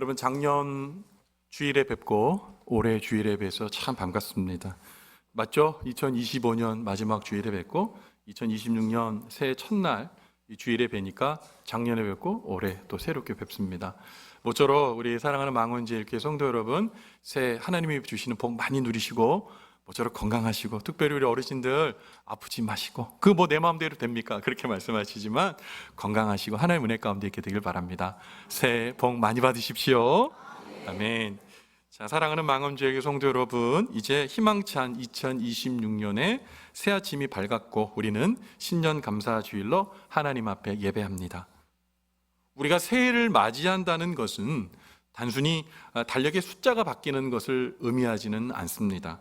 여러분, 작년 주일에 뵙고 올해 주일에 뵈서 참 반갑습니다. 맞죠? 2025년 마지막 주일에 뵙고 2026년 새해 첫날 이 주일에 뵈니까 작년에 뵙고 올해 또 새롭게 뵙습니다. 모쪼록 우리 사랑하는 망원제일교회 성도 여러분, 새해 하나님이 주시는 복 많이 누리시고 모쪼록 건강하시고, 특별히 우리 어르신들 아프지 마시고, 그 뭐 내 마음대로 됩니까? 그렇게 말씀하시지만 건강하시고 하나님 은혜 가운데 있게 되길 바랍니다. 새해 복 많이 받으십시오. 아멘. 자, 사랑하는 망원제일교회 성도 여러분, 이제 희망찬 2026년에 새 아침이 밝았고 우리는 신년 감사 주일로 하나님 앞에 예배합니다. 우리가 새해를 맞이한다는 것은 단순히 달력의 숫자가 바뀌는 것을 의미하지는 않습니다.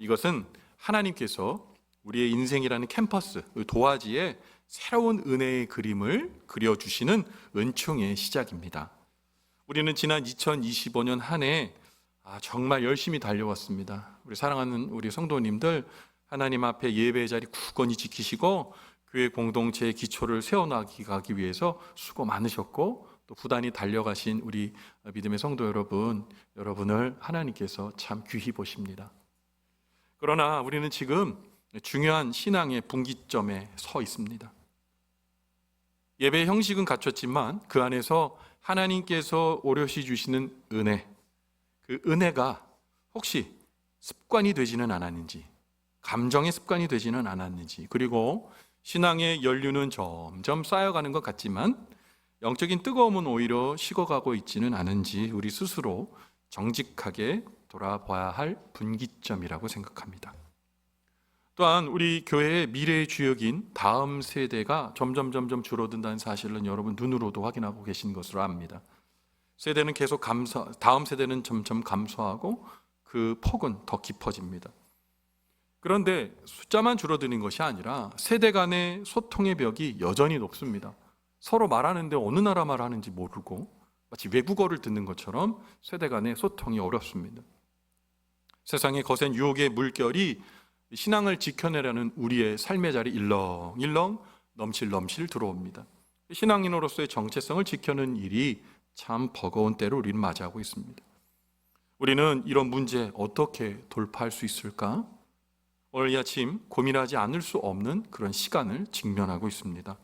이것은 하나님께서 우리의 인생이라는 캔버스, 도화지에 새로운 은혜의 그림을 그려주시는 은총의 시작입니다. 우리는 지난 2025년 한 해 정말 열심히 달려왔습니다. 우리 사랑하는 우리 성도님들, 하나님 앞에 예배의 자리 굳건히 지키시고 교회 공동체의 기초를 세워나가기 위해서 수고 많으셨고, 또 부단히 달려가신 우리 믿음의 성도 여러분, 여러분을 하나님께서 참 귀히 보십니다. 그러나 우리는 지금 중요한 신앙의 분기점에 서 있습니다. 예배의 형식은 갖췄지만 그 안에서 하나님께서 오롯이 주시는 은혜, 그 은혜가 혹시 습관이 되지는 않았는지, 감정의 습관이 되지는 않았는지, 그리고 신앙의 연륜은 점점 쌓여가는 것 같지만 영적인 뜨거움은 오히려 식어가고 있지는 않은지 우리 스스로 정직하게 돌아봐야 할 분기점이라고 생각합니다. 또한 우리 교회의 미래의 주역인 다음 세대가 점점 줄어든다는 사실은 여러분 눈으로도 확인하고 계신 것으로 압니다. 세대는 계속 다음 세대는 점점 감소하고 그 폭은 더 깊어집니다. 그런데 숫자만 줄어드는 것이 아니라 세대 간의 소통의 벽이 여전히 높습니다. 서로 말하는데 어느 나라 말하는지 모르고 마치 외국어를 듣는 것처럼 세대 간의 소통이 어렵습니다. 세상의 거센 유혹의 물결이 신앙을 지켜내려는 우리의 삶의 자리 일렁일렁 넘실 들어옵니다. 신앙인으로서의 정체성을 지켜내는 일이 참 버거운 때를 우리는 맞이하고 있습니다. 우리는 이런 문제 어떻게 돌파할 수 있을까? 오늘 이 아침 고민하지 않을 수 없는 그런 시간을 직면하고 있습니다.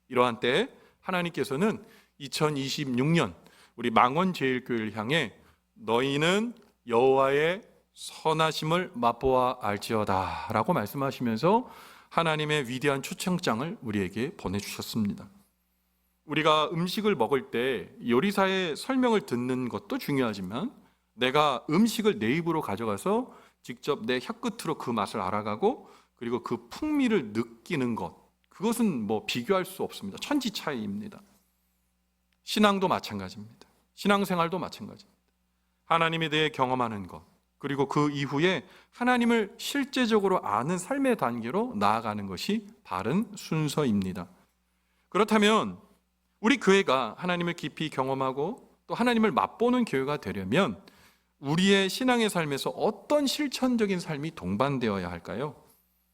이러한 때 하나님께서는 2026년 우리 망원제일교회를 향해 너희는 여호와의 선하심을 맛보아 알지어다 라고 말씀하시면서 하나님의 위대한 초청장을 우리에게 보내주셨습니다. 우리가 음식을 먹을 때 요리사의 설명을 듣는 것도 중요하지만 내가 음식을 내 입으로 가져가서 직접 내 혀끝으로 그 맛을 알아가고 그리고 그 풍미를 느끼는 것, 그것은 뭐 비교할 수 없습니다. 천지 차이입니다. 신앙도 마찬가지입니다. 신앙생활도 마찬가지입니다. 하나님에 대해 경험하는 것, 그리고 그 이후에 하나님을 실제적으로 아는 삶의 단계로 나아가는 것이 바른 순서입니다. 그렇다면 우리 교회가 하나님을 깊이 경험하고 또 하나님을 맛보는 교회가 되려면 우리의 신앙의 삶에서 어떤 실천적인 삶이 동반되어야 할까요?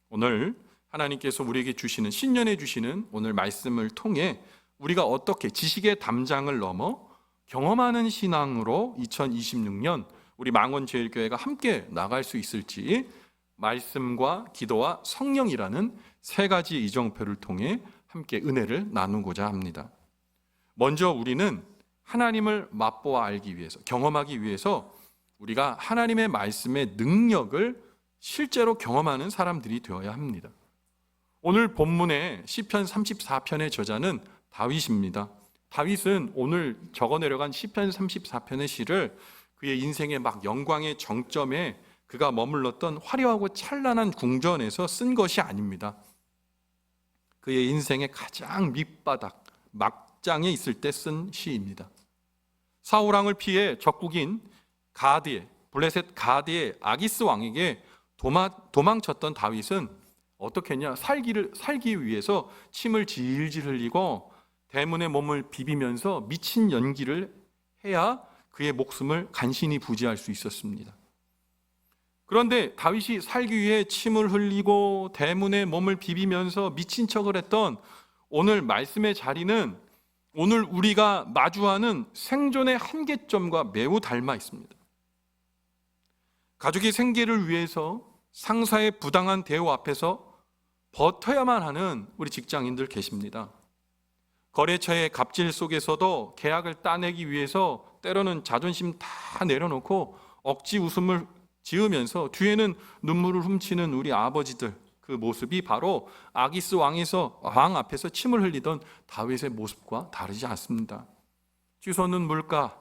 오늘 하나님께서 우리에게 주시는, 신년에 주시는 오늘 말씀을 통해 우리가 어떻게 지식의 담장을 넘어 경험하는 신앙으로 2026년 우리 망원제일교회가 함께 나갈 수 있을지 말씀과 기도와 성령이라는 세 가지 이정표를 통해 함께 은혜를 나누고자 합니다. 먼저 우리는 하나님을 맛보아 알기 위해서, 경험하기 위해서 우리가 하나님의 말씀의 능력을 실제로 경험하는 사람들이 되어야 합니다. 오늘 본문의 시편 34편의 저자는 다윗입니다. 다윗은 오늘 적어내려간 시편 34편의 시를 그의 인생의 막 영광의 정점에 그가 머물렀던 화려하고 찬란한 궁전에서 쓴 것이 아닙니다. 그의 인생의 가장 밑바닥, 막장에 있을 때 쓴 시입니다. 사울왕을 피해 적국인 블레셋 가드의 아기스 왕에게 도망쳤던 다윗은 어떻게 했냐? 살기 위해서 침을 질질 흘리고 대문에 몸을 비비면서 미친 연기를 해야 그의 목숨을 간신히 부지할 수 있었습니다. 그런데 다윗이 살기 위해 침을 흘리고 대문에 몸을 비비면서 미친 척을 했던 오늘 말씀의 자리는 오늘 우리가 마주하는 생존의 한계점과 매우 닮아 있습니다. 가족의 생계를 위해서 상사의 부당한 대우 앞에서 버텨야만 하는 우리 직장인들 계십니다. 거래처의 갑질 속에서도 계약을 따내기 위해서 때로는 자존심 다 내려놓고 억지 웃음을 지으면서 뒤에는 눈물을 훔치는 우리 아버지들, 그 모습이 바로 아기스 왕 앞에서 침을 흘리던 다윗의 모습과 다르지 않습니다. 치솟는 물가,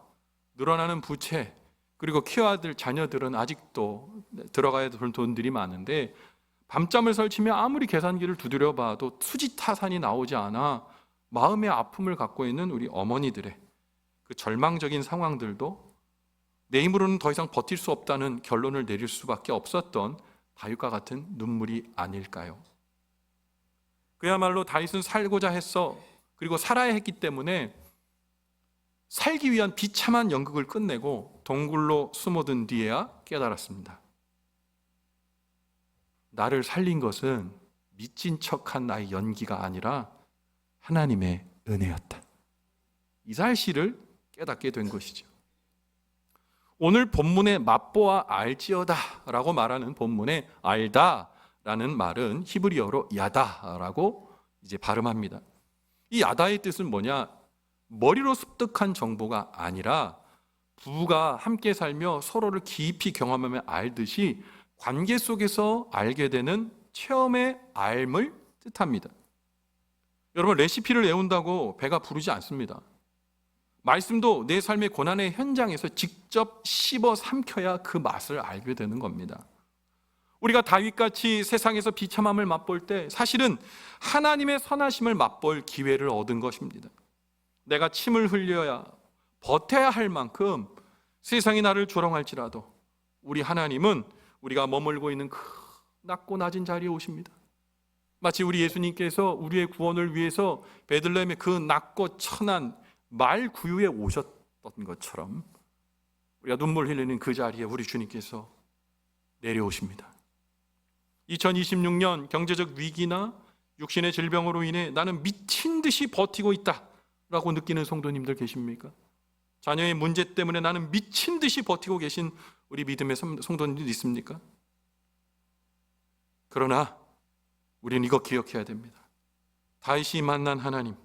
늘어나는 부채, 그리고 키워야 자녀들은 아직도 들어가야 될 돈들이 많은데 밤잠을 설치며 아무리 계산기를 두드려 봐도 수지타산이 나오지 않아 마음의 아픔을 갖고 있는 우리 어머니들의 그 절망적인 상황들도 내 힘으로는 더 이상 버틸 수 없다는 결론을 내릴 수밖에 없었던 다윗과 같은 눈물이 아닐까요? 그야말로 다윗은 살고자 했어, 그리고 살아야 했기 때문에 살기 위한 비참한 연극을 끝내고 동굴로 숨어든 뒤에야 깨달았습니다. 나를 살린 것은 미친 척한 나의 연기가 아니라 하나님의 은혜였다. 이 사실을 깨닫게 된 것이죠. 오늘 본문의 맛보아 알지어다 라고 말하는 본문의 알다 라는 말은 히브리어로 야다라고 이제 발음합니다. 이 야다의 뜻은 뭐냐? 머리로 습득한 정보가 아니라 부부가 함께 살며 서로를 깊이 경험하며 알듯이 관계 속에서 알게 되는 체험의 알을 뜻합니다. 여러분, 레시피를 외운다고 배가 부르지 않습니다. 말씀도 내 삶의 고난의 현장에서 직접 씹어 삼켜야 그 맛을 알게 되는 겁니다. 우리가 다윗같이 세상에서 비참함을 맛볼 때 사실은 하나님의 선하심을 맛볼 기회를 얻은 것입니다. 내가 침을 흘려야 버텨야 할 만큼 세상이 나를 조롱할지라도 우리 하나님은 우리가 머물고 있는 그 낮고 낮은 자리에 오십니다. 마치 우리 예수님께서 우리의 구원을 위해서 베들레헴의 그 낮고 천한 말 구유에 오셨던 것처럼 우리가 눈물 흘리는 그 자리에 우리 주님께서 내려오십니다. 2026년 경제적 위기나 육신의 질병으로 인해 나는 미친 듯이 버티고 있다 라고 느끼는 성도님들 계십니까? 자녀의 문제 때문에 나는 미친 듯이 버티고 계신 우리 믿음의 성도님들 있습니까? 그러나 우리는 이거 기억해야 됩니다. 다윗이 만난 하나님,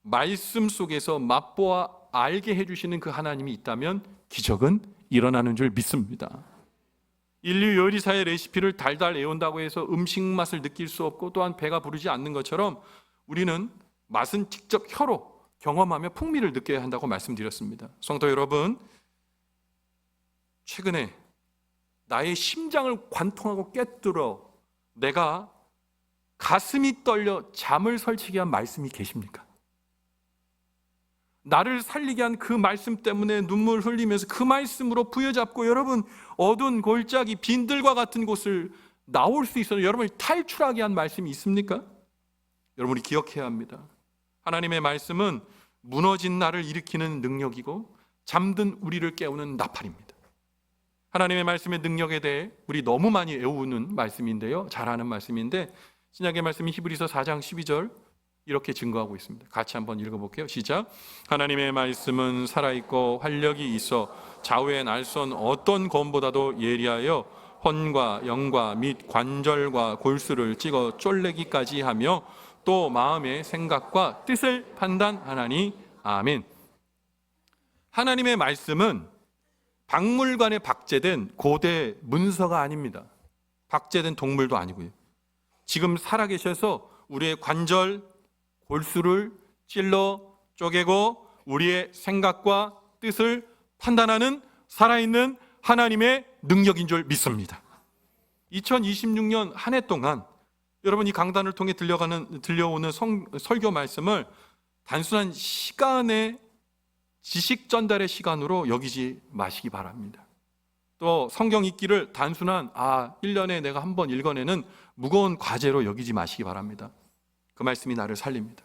말씀 속에서 맛보아 알게 해주시는 그 하나님이 있다면 기적은 일어나는 줄 믿습니다. 인류 요리사의 레시피를 달달 외운다고 해서 음식 맛을 느낄 수 없고 또한 배가 부르지 않는 것처럼 우리는 맛은 직접 혀로 경험하며 풍미를 느껴야 한다고 말씀드렸습니다. 성도 여러분, 최근에 나의 심장을 관통하고 꿰뚫어 내가 가슴이 떨려 잠을 설치게 한 말씀이 계십니까? 나를 살리게 한 그 말씀 때문에 눈물 흘리면서 그 말씀으로 부여잡고 여러분 어두운 골짜기 빈들과 같은 곳을 나올 수 있어서 여러분을 탈출하게 한 말씀이 있습니까? 여러분이 기억해야 합니다. 하나님의 말씀은 무너진 나를 일으키는 능력이고 잠든 우리를 깨우는 나팔입니다. 하나님의 말씀의 능력에 대해 우리 너무 많이 외우는 말씀인데요, 잘 아는 말씀인데 신약의 말씀이 히브리서 4장 12절 이렇게 증거하고 있습니다. 같이 한번 읽어볼게요. 시작. 하나님의 말씀은 살아있고 활력이 있어 좌우의 날선 어떤 검보다도 예리하여 혼과 영과 및 관절과 골수를 찍어 쫄래기까지 하며 또 마음의 생각과 뜻을 판단하나니. 아멘. 하나님의 말씀은 박물관에 박제된 고대 문서가 아닙니다. 박제된 동물도 아니고요. 지금 살아계셔서 우리의 관절, 골수를 찔러 쪼개고 우리의 생각과 뜻을 판단하는 살아있는 하나님의 능력인 줄 믿습니다. 2026년 한 해 동안 여러분 이 강단을 통해 들려오는 설교 말씀을 단순한 시간의 지식 전달의 시간으로 여기지 마시기 바랍니다. 또 성경 읽기를 단순한 1년에 내가 한 번 읽어내는 무거운 과제로 여기지 마시기 바랍니다. 그 말씀이 나를 살립니다.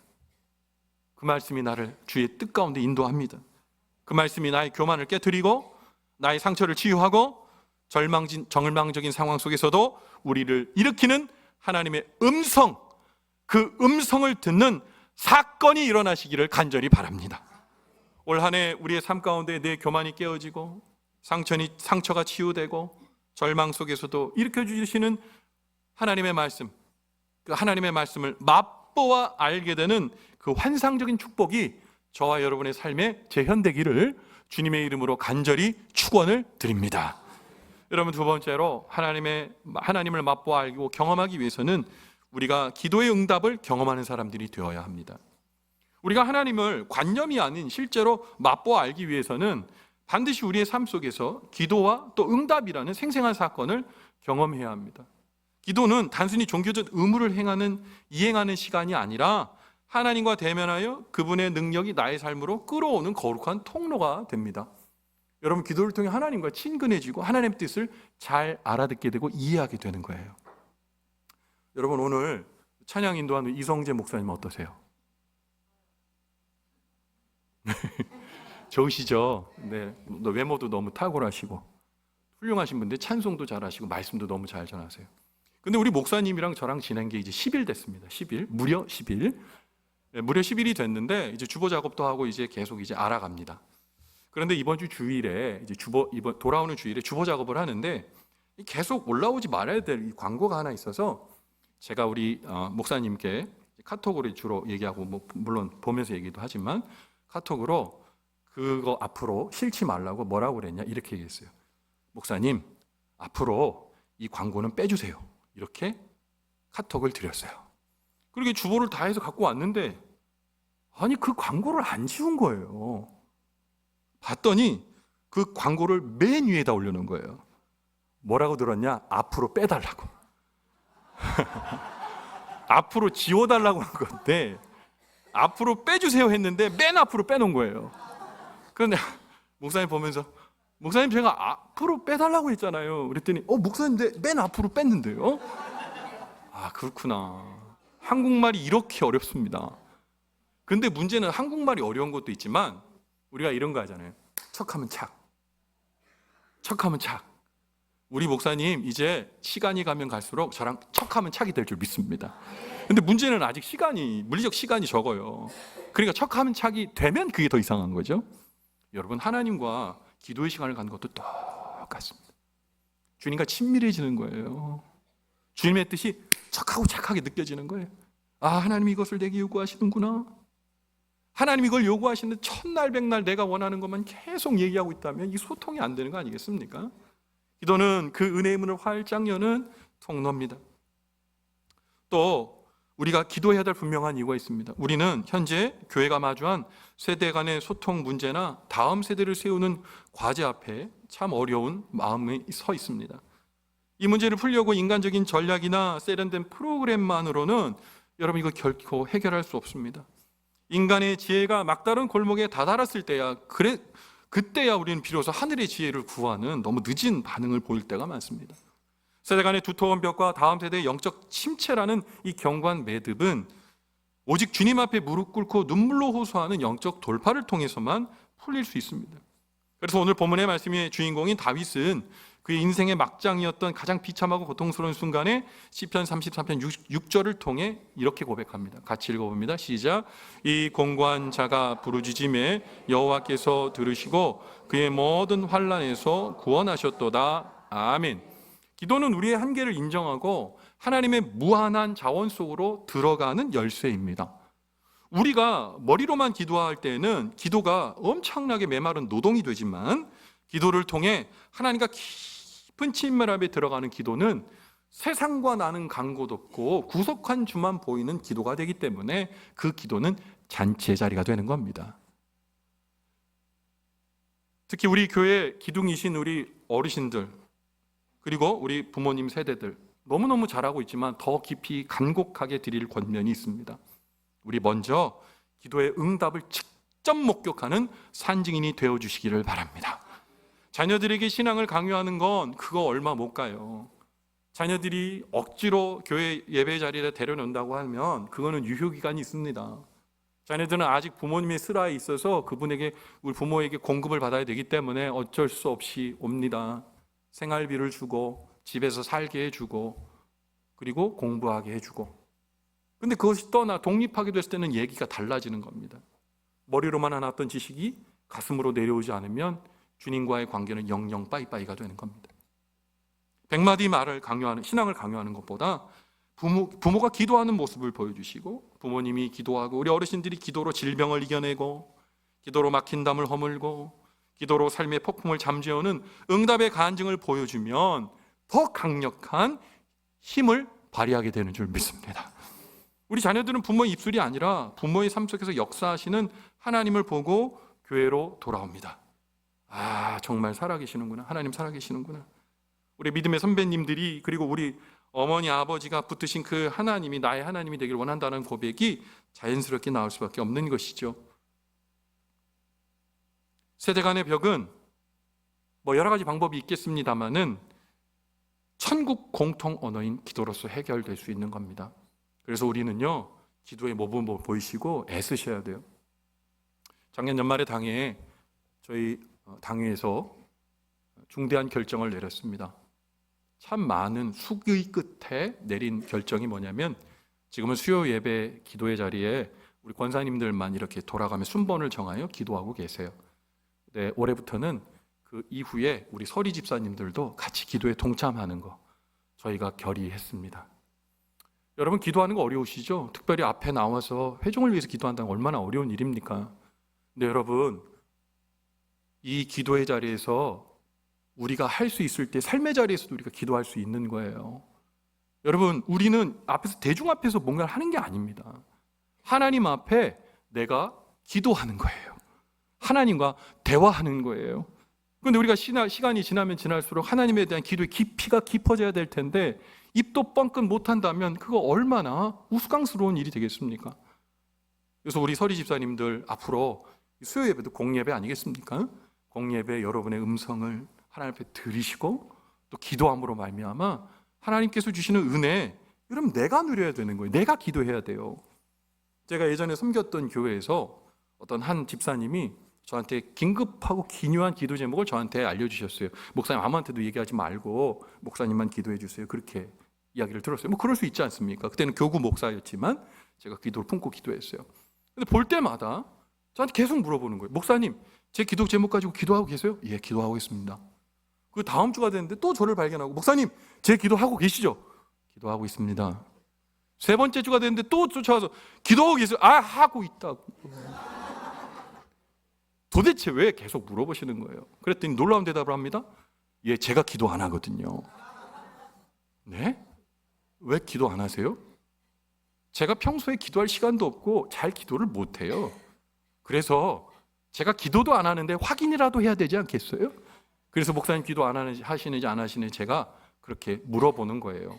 그 말씀이 나를 주의 뜻 가운데 인도합니다. 그 말씀이 나의 교만을 깨트리고 나의 상처를 치유하고 절망적인 상황 속에서도 우리를 일으키는 하나님의 음성, 그 음성을 듣는 사건이 일어나시기를 간절히 바랍니다. 올 한 해 우리의 삶 가운데 내 교만이 깨어지고 상처가 치유되고 절망 속에서도 일으켜주시는 하나님의 말씀, 그 하나님의 말씀을 맛보아 알게 되는 그 환상적인 축복이 저와 여러분의 삶에 재현되기를 주님의 이름으로 간절히 축원을 드립니다. 여러분, 두 번째로 하나님을 맛보아 알고 경험하기 위해서는 우리가 기도의 응답을 경험하는 사람들이 되어야 합니다. 우리가 하나님을 관념이 아닌 실제로 맛보아 알기 위해서는 반드시 우리의 삶 속에서 기도와 또 응답이라는 생생한 사건을 경험해야 합니다. 기도는 단순히 종교적 의무를 이행하는 시간이 아니라 하나님과 대면하여 그분의 능력이 나의 삶으로 끌어오는 거룩한 통로가 됩니다. 여러분, 기도를 통해 하나님과 친근해지고 하나님의 뜻을 잘 알아듣게 되고 이해하게 되는 거예요. 여러분, 오늘 찬양 인도하는 이성재 목사님 어떠세요? 좋으시죠? 네, 외모도 너무 탁월하시고 훌륭하신 분인데 찬송도 잘하시고 말씀도 너무 잘 전하세요. 근데 우리 목사님이랑 저랑 지낸 게 이제 10일 됐습니다. 10일, 무려 10일. 네, 무려 10일이 됐는데 이제 주보 작업도 하고 이제 계속 이제 알아갑니다. 그런데 이번 주일에 이제 돌아오는 주일에 주보 작업을 하는데 계속 올라오지 말아야 될 이 광고가 하나 있어서 제가 우리 목사님께 카톡으로 주로 얘기하고 물론 보면서 얘기도 하지만 카톡으로 그거 앞으로 싫지 말라고 뭐라고 그랬냐 이렇게 얘기했어요. 목사님, 앞으로 이 광고는 빼주세요. 이렇게 카톡을 드렸어요. 그렇게 주보를 다 해서 갖고 왔는데 아니 그 광고를 안 지운 거예요. 봤더니 그 광고를 맨 위에다 올려놓은 거예요. 뭐라고 들었냐? 앞으로 빼달라고. 앞으로 지워달라고 한 건데 앞으로 빼주세요 했는데 맨 앞으로 빼놓은 거예요. 그런데 목사님 보면서 목사님 제가 앞으로 빼달라고 했잖아요. 그랬더니 목사님 맨 앞으로 뺐는데요. 아, 그렇구나. 한국말이 이렇게 어렵습니다. 근데 문제는 한국말이 어려운 것도 있지만 우리가 이런 거 하잖아요. 척하면 착. 척하면 착. 우리 목사님 이제 시간이 가면 갈수록 저랑 척하면 착이 될 줄 믿습니다. 근데 문제는 아직 물리적 시간이 적어요. 그러니까 척하면 착이 되면 그게 더 이상한 거죠. 여러분, 하나님과 기도의 시간을 갖는 것도 똑같습니다. 주님과 친밀해지는 거예요. 주님의 뜻이 척하고 착하게 느껴지는 거예요. 아, 하나님 이것을 내게 요구하시는구나. 하나님 이걸 요구하시는데 첫날 백날 내가 원하는 것만 계속 얘기하고 있다면 이 소통이 안 되는 거 아니겠습니까? 기도는 그 은혜의 문을 활짝 여는 통로입니다. 또 우리가 기도해야 될 분명한 이유가 있습니다. 우리는 현재 교회가 마주한 세대 간의 소통 문제나 다음 세대를 세우는 과제 앞에 참 어려운 마음이 서 있습니다. 이 문제를 풀려고 인간적인 전략이나 세련된 프로그램만으로는 여러분 이거 결코 해결할 수 없습니다. 인간의 지혜가 막다른 골목에 다다랐을 때야 그때야 우리는 비로소 하늘의 지혜를 구하는 너무 늦은 반응을 보일 때가 많습니다. 세대 간의 두터운 벽과 다음 세대의 영적 침체라는 이 경관 매듭은 오직 주님 앞에 무릎 꿇고 눈물로 호소하는 영적 돌파를 통해서만 풀릴 수 있습니다. 그래서 오늘 본문의 말씀의 주인공인 다윗은 그의 인생의 막장이었던 가장 비참하고 고통스러운 순간에 시편 33편 6절을 통해 이렇게 고백합니다. 같이 읽어봅니다. 시작. 이 공고한 자가 부르짖음에 여호와께서 들으시고 그의 모든 환난에서 구원하셨도다. 아멘. 기도는 우리의 한계를 인정하고 하나님의 무한한 자원 속으로 들어가는 열쇠입니다. 우리가 머리로만 기도할 때는 기도가 엄청나게 메마른 노동이 되지만 기도를 통해 하나님과 깊은 친밀함에 들어가는 기도는 세상과 나는 간곳 없고 구속한 주만 보이는 기도가 되기 때문에 그 기도는 잔치의 자리가 되는 겁니다. 특히 우리 교회 기둥이신 우리 어르신들 그리고 우리 부모님 세대들 너무너무 잘하고 있지만 더 깊이 간곡하게 드릴 권면이 있습니다. 우리 먼저 기도의 응답을 직접 목격하는 산증인이 되어주시기를 바랍니다. 자녀들에게 신앙을 강요하는 건 그거 얼마 못 가요. 자녀들이 억지로 교회 예배 자리에 데려놓는다고 하면 그거는 유효기간이 있습니다. 자녀들은 아직 부모님의 슬하에 있어서 우리 부모에게 공급을 받아야 되기 때문에 어쩔 수 없이 옵니다. 생활비를 주고 집에서 살게 해주고 그리고 공부하게 해주고 근데 그것이 떠나 독립하게 됐을 때는 얘기가 달라지는 겁니다. 머리로만 알았던 지식이 가슴으로 내려오지 않으면 주님과의 관계는 영영 빠이빠이가 되는 겁니다. 100마디 말을 강요하는, 신앙을 강요하는 것보다 부모가 기도하는 모습을 보여주시고, 부모님이 기도하고 우리 어르신들이 기도로 질병을 이겨내고, 기도로 막힌 담을 허물고, 기도로 삶의 폭풍을 잠재우는 응답의 간증을 보여주면 더 강력한 힘을 발휘하게 되는 줄 믿습니다. 우리 자녀들은 부모의 입술이 아니라 부모의 삶 속에서 역사하시는 하나님을 보고 교회로 돌아옵니다. 아, 정말 살아계시는구나. 하나님 살아계시는구나. 우리 믿음의 선배님들이, 그리고 우리 어머니 아버지가 붙드신 그 하나님이 나의 하나님이 되기를 원한다는 고백이 자연스럽게 나올 수밖에 없는 것이죠. 세대 간의 벽은 뭐 여러 가지 방법이 있겠습니다만은 천국 공통 언어인 기도로서 해결될 수 있는 겁니다. 그래서 우리는요, 기도의 모범을 보이시고 애쓰셔야 돼요. 작년 연말에 당에 저희 당회에서 중대한 결정을 내렸습니다. 참 많은 숙의 끝에 내린 결정이 뭐냐면, 지금은 수요 예배 기도의 자리에 우리 권사님들만 이렇게 돌아가며 순번을 정하여 기도하고 계세요. 네, 올해부터는 그 이후에 우리 서리 집사님들도 같이 기도에 동참하는 거 저희가 결의했습니다. 여러분, 기도하는 거 어려우시죠? 특별히 앞에 나와서 회중을 위해서 기도한다는 건 얼마나 어려운 일입니까? 근데 여러분, 이 기도의 자리에서 우리가 할 수 있을 때 삶의 자리에서도 우리가 기도할 수 있는 거예요. 여러분, 우리는 앞에서, 대중 앞에서 뭔가를 하는 게 아닙니다. 하나님 앞에 내가 기도하는 거예요. 하나님과 대화하는 거예요. 그런데 우리가 시간이 지나면 지날수록 하나님에 대한 기도의 깊이가 깊어져야 될 텐데, 입도 뻥끗 못한다면 그거 얼마나 우스꽝스러운 일이 되겠습니까? 그래서 우리 서리 집사님들 앞으로 수요 예배도 공예배 아니겠습니까? 공예배 여러분의 음성을 하나님 앞에 들으시고 또 기도함으로 말미암아 하나님께서 주시는 은혜, 여러분 내가 누려야 되는 거예요. 내가 기도해야 돼요. 제가 예전에 섬겼던 교회에서 어떤 한 집사님이 저한테 긴급하고 기묘한 기도 제목을 저한테 알려주셨어요. 목사님 아무한테도 얘기하지 말고 목사님만 기도해 주세요. 그렇게 이야기를 들었어요. 뭐 그럴 수 있지 않습니까? 그때는 교구 목사였지만 제가 기도를 품고 기도했어요. 근데 볼 때마다 저한테 계속 물어보는 거예요. 목사님, 제 기도 제목 가지고 기도하고 계세요? 예, 기도하고 있습니다. 그 다음 주가 됐는데 또 저를 발견하고, 목사님, 제 기도하고 계시죠? 기도하고 있습니다. 세 번째 주가 됐는데 또 쫓아와서 기도하고 계세요? 아, 하고 있다고. 도대체 왜 계속 물어보시는 거예요? 그랬더니 놀라운 대답을 합니다. 예, 제가 기도 안 하거든요. 네? 왜 기도 안 하세요? 제가 평소에 기도할 시간도 없고 잘 기도를 못 해요. 그래서 제가 기도도 안 하는데 확인이라도 해야 되지 않겠어요? 그래서 목사님 기도 안 하시는지 안 하시는지 제가 그렇게 물어보는 거예요.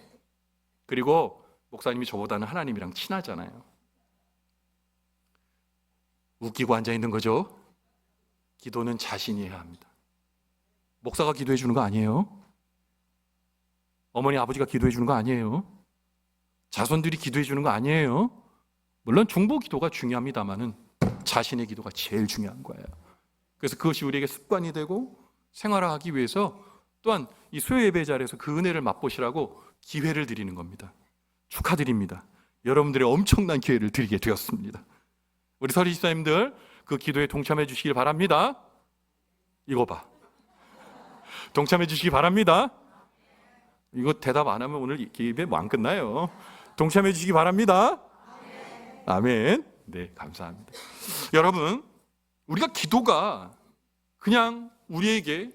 그리고 목사님이 저보다는 하나님이랑 친하잖아요. 웃기고 앉아 있는 거죠? 기도는 자신이 해야 합니다. 목사가 기도해 주는 거 아니에요. 어머니 아버지가 기도해 주는 거 아니에요. 자손들이 기도해 주는 거 아니에요. 물론 중보 기도가 중요합니다만은 자신의 기도가 제일 중요한 거예요. 그래서 그것이 우리에게 습관이 되고 생활화하기 위해서 또한 이 수요 예배 자리에서 그 은혜를 맛보시라고 기회를 드리는 겁니다. 축하드립니다. 여러분들의 엄청난 기회를 드리게 되었습니다. 우리 서리 집사님들 그 기도에 동참해 주시길 바랍니다. 이거 봐. 동참해 주시기 바랍니다. 이거 대답 안 하면 오늘 예배 안 끝나요. 동참해 주시기 바랍니다. 아멘. 네, 감사합니다. 여러분, 우리가 기도가 그냥 우리에게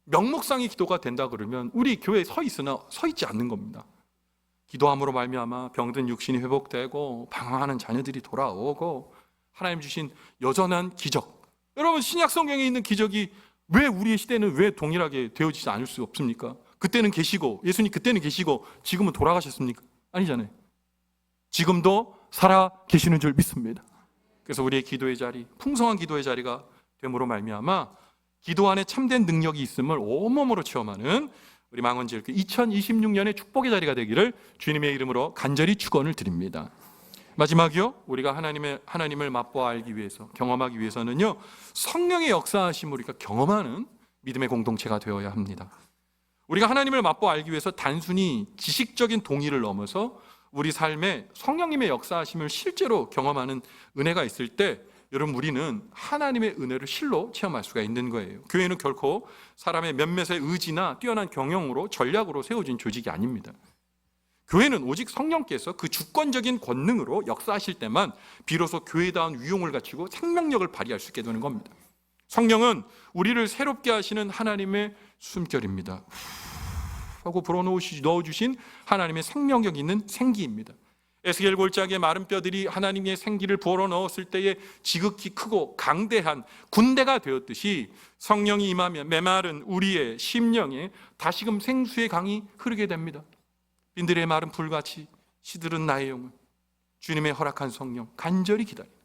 명목상의 기도가 된다 그러면 우리 교회에 서 있으나 서 있지 않는 겁니다. 기도함으로 말미암아 병든 육신이 회복되고 방황하는 자녀들이 돌아오고 하나님 주신 여전한 기적. 여러분, 신약 성경에 있는 기적이 왜 우리의 시대는 왜 동일하게 되어지지 않을 수 없습니까? 그때는 계시고, 예수님 그때는 계시고 지금은 돌아가셨습니까? 아니잖아요. 지금도 살아 계시는 줄 믿습니다. 그래서 우리의 기도의 자리, 풍성한 기도의 자리가 됨으로 말미암아 기도 안에 참된 능력이 있음을 온몸으로 체험하는 우리 망원지역교 2026년의 축복의 자리가 되기를 주님의 이름으로 간절히 축원을 드립니다. 마지막이요, 우리가 하나님을 맛보아 알기 위해서, 경험하기 위해서는요, 성령의 역사하심을 우리가 경험하는 믿음의 공동체가 되어야 합니다. 우리가 하나님을 맛보아 알기 위해서 단순히 지식적인 동의를 넘어서 우리 삶에 성령님의 역사하심을 실제로 경험하는 은혜가 있을 때 여러분 우리는 하나님의 은혜를 실로 체험할 수가 있는 거예요. 교회는 결코 사람의 몇몇의 의지나 뛰어난 경영으로 전략으로 세워진 조직이 아닙니다. 교회는 오직 성령께서 그 주권적인 권능으로 역사하실 때만 비로소 교회다운 위용을 갖추고 생명력을 발휘할 수 있게 되는 겁니다. 성령은 우리를 새롭게 하시는 하나님의 숨결입니다. 하고 불어넣어주신 하나님의 생명력 있는 생기입니다. 에스겔 골짜기의 마른 뼈들이 하나님의 생기를 불어넣었을 때에 지극히 크고 강대한 군대가 되었듯이 성령이 임하면 메마른 우리의 심령에 다시금 생수의 강이 흐르게 됩니다. 빈들의 마른 불같이 시들은 나의 영혼, 주님의 허락한 성령 간절히 기다립니다.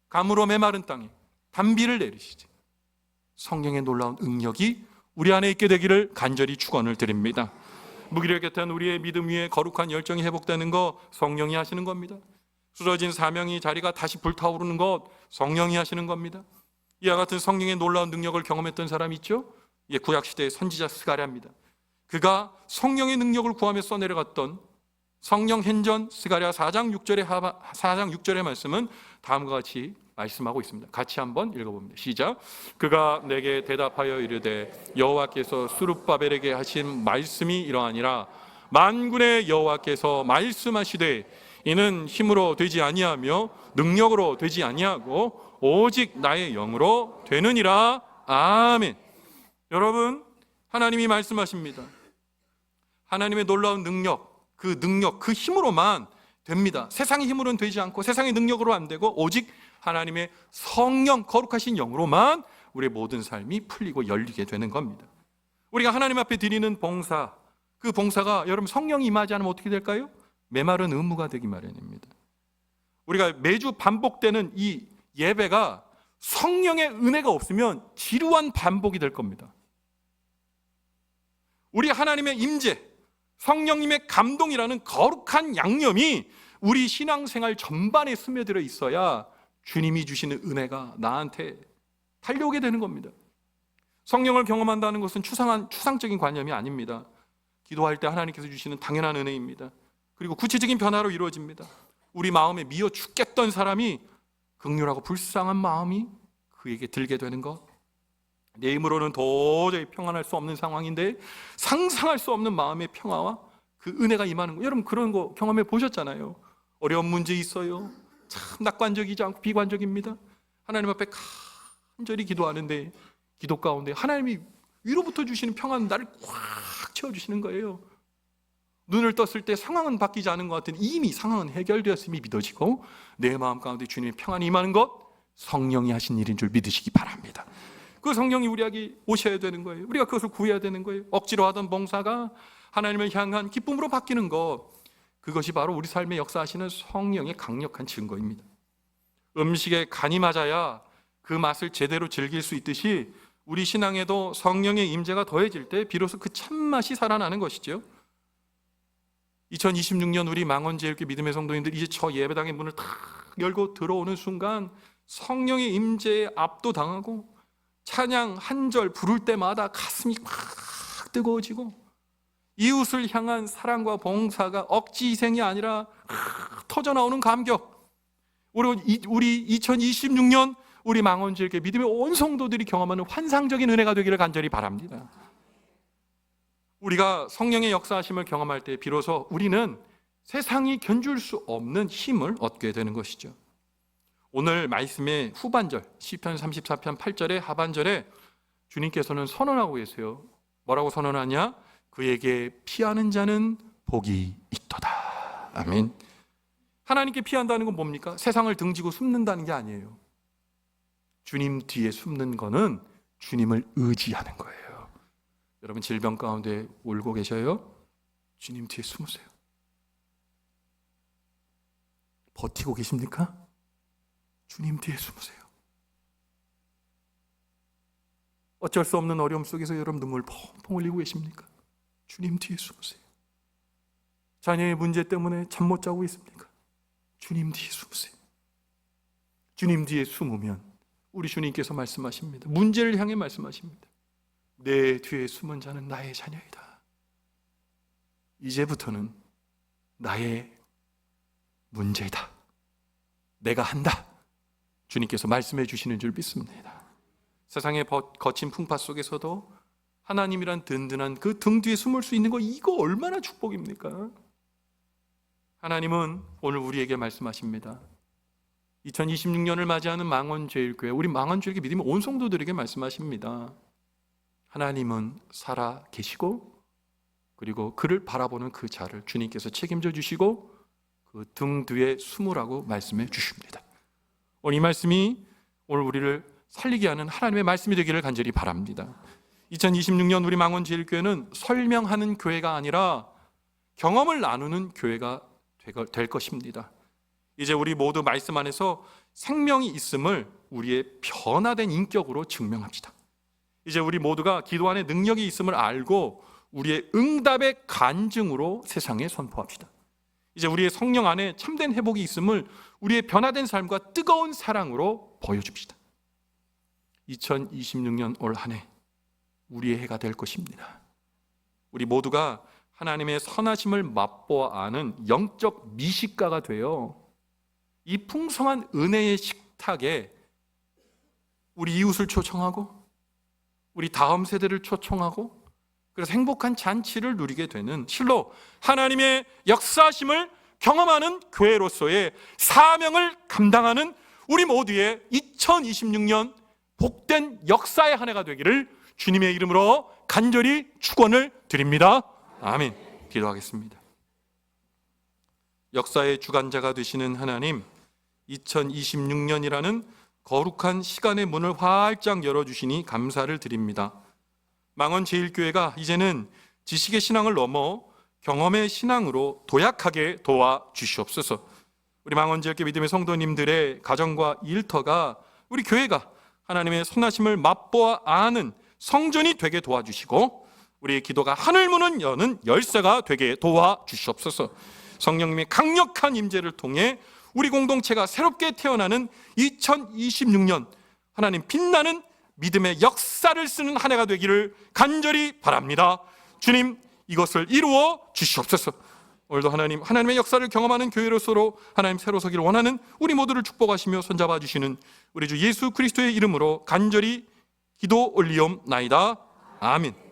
감으로 메마른 땅에 단비를 내리시지. 성령의 놀라운 능력이 우리 안에 있게 되기를 간절히 축원을 드립니다. 무기력했던 우리의 믿음 위에 거룩한 열정이 회복되는 것 성령이 하시는 겁니다. 쓰러진 사명이 자리가 다시 불타오르는 것 성령이 하시는 겁니다. 이와 같은 성령의 놀라운 능력을 경험했던 사람이 있죠? 구약시대의 선지자 스가랴입니다. 그가 성령의 능력을 구하며 써내려갔던 성령 hen전 스가랴 4장 6절의 말씀은 다음과 같이 말씀하고 있습니다. 같이 한번 읽어봅니다. 시작. 그가 내게 대답하여 이르되 여호와께서 스룹바벨에게 하신 말씀이 이러하니라. 만군의 여호와께서 말씀하시되 이는 힘으로 되지 아니하며 능력으로 되지 아니하고 오직 나의 영으로 되느니라. 아멘. 여러분, 하나님이 말씀하십니다. 하나님의 놀라운 능력, 그 힘으로만 됩니다. 세상의 힘으로는 되지 않고 세상의 능력으로 안 되고 오직 하나님의 성령 거룩하신 영으로만 우리의 모든 삶이 풀리고 열리게 되는 겁니다. 우리가 하나님 앞에 드리는 봉사, 그 봉사가 여러분 성령이 임하지 않으면 어떻게 될까요? 메마른 의무가 되기 마련입니다. 우리가 매주 반복되는 이 예배가 성령의 은혜가 없으면 지루한 반복이 될 겁니다. 우리 하나님의 임재, 성령님의 감동이라는 거룩한 양념이 우리 신앙생활 전반에 스며들어 있어야 주님이 주시는 은혜가 나한테 달려오게 되는 겁니다. 성령을 경험한다는 것은 추상적인 관념이 아닙니다. 기도할 때 하나님께서 주시는 당연한 은혜입니다. 그리고 구체적인 변화로 이루어집니다. 우리 마음에 미어 죽겠던 사람이 긍휼하고 불쌍한 마음이 그에게 들게 되는 것, 내 힘으로는 도저히 평안할 수 없는 상황인데 상상할 수 없는 마음의 평화와 그 은혜가 임하는 거, 여러분 그런 거 경험해 보셨잖아요. 어려운 문제 있어요. 참 낙관적이지 않고 비관적입니다. 하나님 앞에 간절히 기도하는데 기도 가운데 하나님이 위로부터 주시는 평안은 나를 꽉 채워주시는 거예요. 눈을 떴을 때 상황은 바뀌지 않은 것 같은 이미 상황은 해결되었음이 믿어지고 내 마음 가운데 주님의 평안이 임하는 것, 성령이 하신 일인 줄 믿으시기 바랍니다. 그 성령이 우리에게 오셔야 되는 거예요. 우리가 그것을 구해야 되는 거예요. 억지로 하던 봉사가 하나님을 향한 기쁨으로 바뀌는 것, 그것이 바로 우리 삶에 역사하시는 성령의 강력한 증거입니다. 음식에 간이 맞아야 그 맛을 제대로 즐길 수 있듯이 우리 신앙에도 성령의 임재가 더해질 때 비로소 그 참맛이 살아나는 것이죠. 2026년 우리 망원제일교 믿음의 성도님들 이제 저 예배당의 문을 탁 열고 들어오는 순간 성령의 임재에 압도당하고 찬양 한 절 부를 때마다 가슴이 확 뜨거워지고 이웃을 향한 사랑과 봉사가 억지 희생이 아니라 터져나오는 감격. 우리 2026년 우리 망원제일교회 믿음의 온 성도들이 경험하는 환상적인 은혜가 되기를 간절히 바랍니다. 우리가 성령의 역사하심을 경험할 때 비로소 우리는 세상이 견줄 수 없는 힘을 얻게 되는 것이죠. 오늘 말씀의 후반절 시편 34편 8절의 하반절에 주님께서는 선언하고 계세요. 뭐라고 선언하냐? 그에게 피하는 자는 복이 있도다. 아멘. 하나님께 피한다는 건 뭡니까? 세상을 등지고 숨는다는 게 아니에요. 주님 뒤에 숨는 거는 주님을 의지하는 거예요. 여러분 질병 가운데 울고 계셔요? 주님 뒤에 숨으세요. 버티고 계십니까? 주님 뒤에 숨으세요. 어쩔 수 없는 어려움 속에서 여러분 눈물 펑펑 흘리고 계십니까? 주님 뒤에 숨으세요. 자녀의 문제 때문에 잠 못 자고 있습니까? 주님 뒤에 숨으세요. 주님 뒤에 숨으면 우리 주님께서 말씀하십니다. 문제를 향해 말씀하십니다. 내 뒤에 숨은 자는 나의 자녀이다. 이제부터는 나의 문제이다. 내가 한다. 주님께서 말씀해 주시는 줄 믿습니다. 세상의 거친 풍파 속에서도 하나님이란 든든한 그 등 뒤에 숨을 수 있는 거, 이거 얼마나 축복입니까? 하나님은 오늘 우리에게 말씀하십니다. 2026년을 맞이하는 망원제일교회, 우리 망원제일교회 믿음의 온 성도들에게 말씀하십니다. 하나님은 살아 계시고, 그리고 그를 바라보는 그 자를 주님께서 책임져 주시고 그 등 뒤에 숨으라고 말씀해 주십니다. 오늘 이 말씀이 오늘 우리를 살리게 하는 하나님의 말씀이 되기를 간절히 바랍니다. 2026년 우리 망원제일교회는 설명하는 교회가 아니라 경험을 나누는 교회가 될 것입니다. 이제 우리 모두 말씀 안에서 생명이 있음을 우리의 변화된 인격으로 증명합시다. 이제 우리 모두가 기도 안에 능력이 있음을 알고 우리의 응답의 간증으로 세상에 선포합시다. 이제 우리의 성령 안에 참된 회복이 있음을 우리의 변화된 삶과 뜨거운 사랑으로 보여줍시다. 2026년 올 한 해 우리의 해가 될 것입니다. 우리 모두가 하나님의 선하심을 맛보아 아는 영적 미식가가 되어 이 풍성한 은혜의 식탁에 우리 이웃을 초청하고 우리 다음 세대를 초청하고 그래서 행복한 잔치를 누리게 되는, 실로 하나님의 역사심을 경험하는 교회로서의 사명을 감당하는 우리 모두의 2026년 복된 역사의 한 해가 되기를 주님의 이름으로 간절히 축원을 드립니다. 아멘. 기도하겠습니다. 역사의 주관자가 되시는 하나님, 2026년이라는 거룩한 시간의 문을 활짝 열어주시니 감사를 드립니다. 망원제일교회가 이제는 지식의 신앙을 넘어 경험의 신앙으로 도약하게 도와주시옵소서. 우리 망원제일교회 믿음의 성도님들의 가정과 일터가, 우리 교회가 하나님의 선하심을 맛보아 아는 성전이 되게 도와주시고 우리의 기도가 하늘문을 여는 열쇠가 되게 도와주시옵소서. 성령님의 강력한 임재를 통해 우리 공동체가 새롭게 태어나는 2026년 하나님 빛나는 믿음의 역사를 쓰는 한 해가 되기를 간절히 바랍니다. 주님, 이것을 이루어 주시옵소서. 오늘도 하나님의 역사를 경험하는 교회로서로 하나님 새로 서기를 원하는 우리 모두를 축복하시며 손잡아 주시는 우리 주 예수 그리스도의 이름으로 간절히 기도 올리옵나이다. 아멘.